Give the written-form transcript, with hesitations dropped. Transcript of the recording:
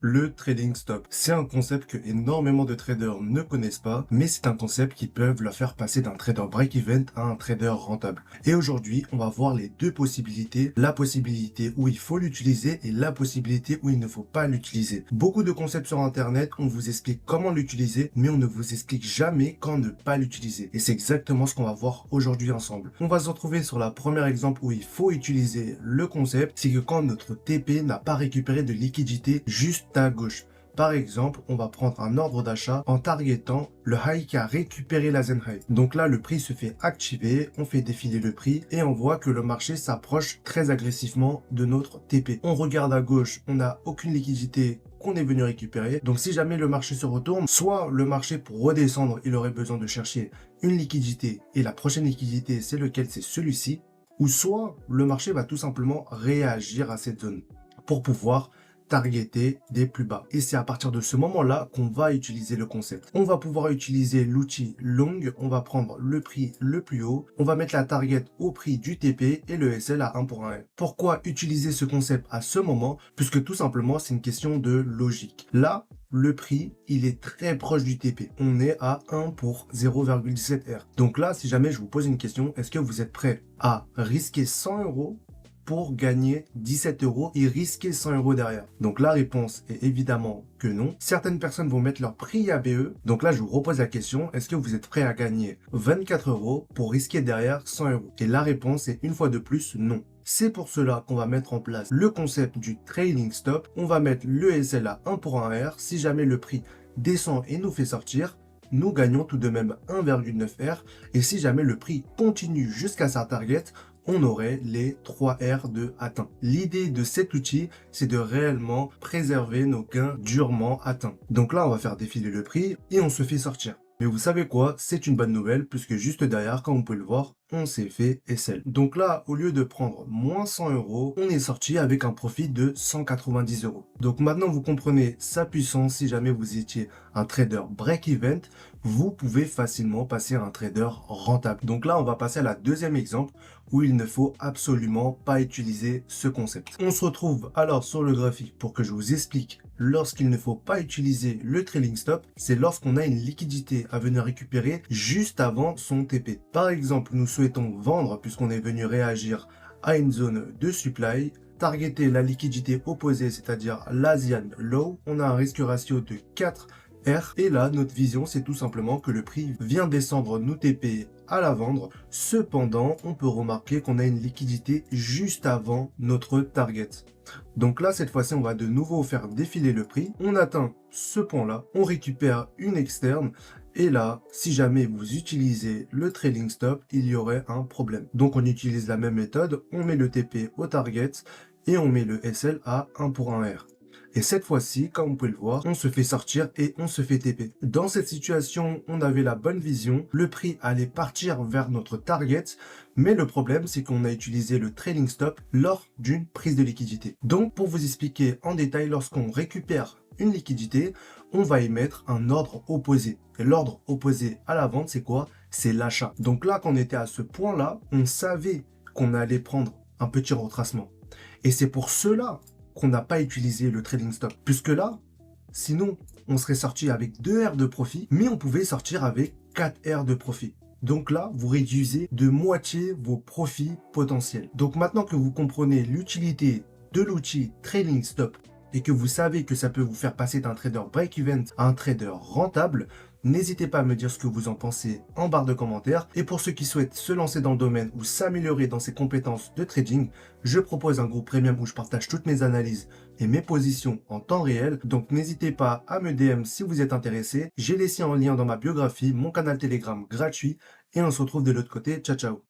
Le trading stop, c'est un concept que énormément de traders ne connaissent pas, mais c'est un concept qui peut leur faire passer d'un trader break-even à un trader rentable. Et aujourd'hui, on va voir les deux possibilités, la possibilité où il faut l'utiliser et la possibilité où il ne faut pas l'utiliser. Beaucoup de concepts sur internet, on vous explique comment l'utiliser, mais on ne vous explique jamais quand ne pas l'utiliser. Et c'est exactement ce qu'on va voir aujourd'hui ensemble. On va se retrouver sur la première exemple où il faut utiliser le concept, c'est que quand notre TP n'a pas récupéré de liquidité juste à gauche. Par exemple, on va prendre un ordre d'achat en targetant le high qui a récupéré la Zen High. Donc là, le prix se fait activer, on fait défiler le prix et on voit que le marché s'approche très agressivement de notre TP. On regarde à gauche, on n'a aucune liquidité qu'on est venu récupérer. Donc si jamais le marché se retourne, soit le marché pour redescendre, il aurait besoin de chercher une liquidité et la prochaine liquidité, c'est lequel? C'est celui-ci. Ou soit le marché va tout simplement réagir à cette zone pour pouvoir targeter des plus bas. Et c'est à partir de ce moment-là qu'on va utiliser le concept. On va pouvoir utiliser l'outil long, on va prendre le prix le plus haut, on va mettre la target au prix du TP et le SL à 1 pour 1. Pourquoi utiliser ce concept à ce moment? Puisque tout simplement, c'est une question de logique. Là, le prix, il est très proche du TP. On est à 1 pour 0,17 R. Donc là, si jamais je vous pose une question, est-ce que vous êtes prêt à risquer 100 € pour gagner 17 € et risquer 100 € derrière? Donc la réponse est évidemment que non. Certaines personnes vont mettre leur prix ABE. Donc là, je vous repose la question, est-ce que vous êtes prêt à gagner 24 € pour risquer derrière 100 €? Et la réponse est une fois de plus non. C'est pour cela qu'on va mettre en place le concept du trailing stop. On va mettre le SL à 1 pour 1 R. Si jamais le prix descend et nous fait sortir, nous gagnons tout de même 1,9 R. Et si jamais le prix continue jusqu'à sa target, on aurait les 3 R de atteint. L'idée de cet outil, c'est de réellement préserver nos gains durement atteints. Donc là, on va faire défiler le prix et on se fait sortir. Mais vous savez quoi? C'est une bonne nouvelle puisque juste derrière, comme vous pouvez le voir, on s'est fait SL. Donc là, au lieu de prendre moins 100 €, on est sorti avec un profit de 190 €. Donc maintenant, vous comprenez sa puissance. Si jamais vous étiez un trader break-even, vous pouvez facilement passer à un trader rentable. Donc là, on va passer à la deuxième exemple où il ne faut absolument pas utiliser ce concept. On se retrouve alors sur le graphique pour que je vous explique lorsqu'il ne faut pas utiliser le trailing stop. C'est lorsqu'on a une liquidité à venir récupérer juste avant son TP. Par exemple, nous souhaitons vendre puisqu'on est venu réagir à une zone de supply, targeter la liquidité opposée, c'est-à-dire l'Asian Low. On a un risque ratio de 4 R. Et là, notre vision, c'est tout simplement que le prix vient descendre nous TP à la vendre. Cependant, on peut remarquer qu'on a une liquidité juste avant notre target. Donc là, cette fois-ci, on va de nouveau faire défiler le prix. On atteint ce point-là, on récupère une externe. Et là, si jamais vous utilisez le trailing stop, il y aurait un problème. Donc on utilise la même méthode, on met le TP au target et on met le SL à 1 pour 1 R. Et cette fois-ci, comme vous pouvez le voir, on se fait sortir et on se fait TP. Dans cette situation, on avait la bonne vision. Le prix allait partir vers notre target. Mais le problème, c'est qu'on a utilisé le trailing stop lors d'une prise de liquidité. Donc, pour vous expliquer en détail, lorsqu'on récupère une liquidité, on va émettre un ordre opposé. Et l'ordre opposé à la vente, c'est quoi? C'est l'achat. Donc là, quand on était à ce point-là, on savait qu'on allait prendre un petit retracement. Et c'est pour cela qu'on n'a pas utilisé le trading stop. Puisque là, sinon, on serait sorti avec 2 R de profit, mais on pouvait sortir avec 4 R de profit. Donc là, vous réduisez de moitié vos profits potentiels. Donc maintenant que vous comprenez l'utilité de l'outil Trailing Stop et que vous savez que ça peut vous faire passer d'un trader break-even à un trader rentable, n'hésitez pas à me dire ce que vous en pensez en barre de commentaires. Et pour ceux qui souhaitent se lancer dans le domaine ou s'améliorer dans ses compétences de trading, je propose un groupe premium où je partage toutes mes analyses et mes positions en temps réel. Donc n'hésitez pas à me DM si vous êtes intéressé. J'ai laissé en lien dans ma biographie mon canal Telegram gratuit et on se retrouve de l'autre côté. Ciao ciao.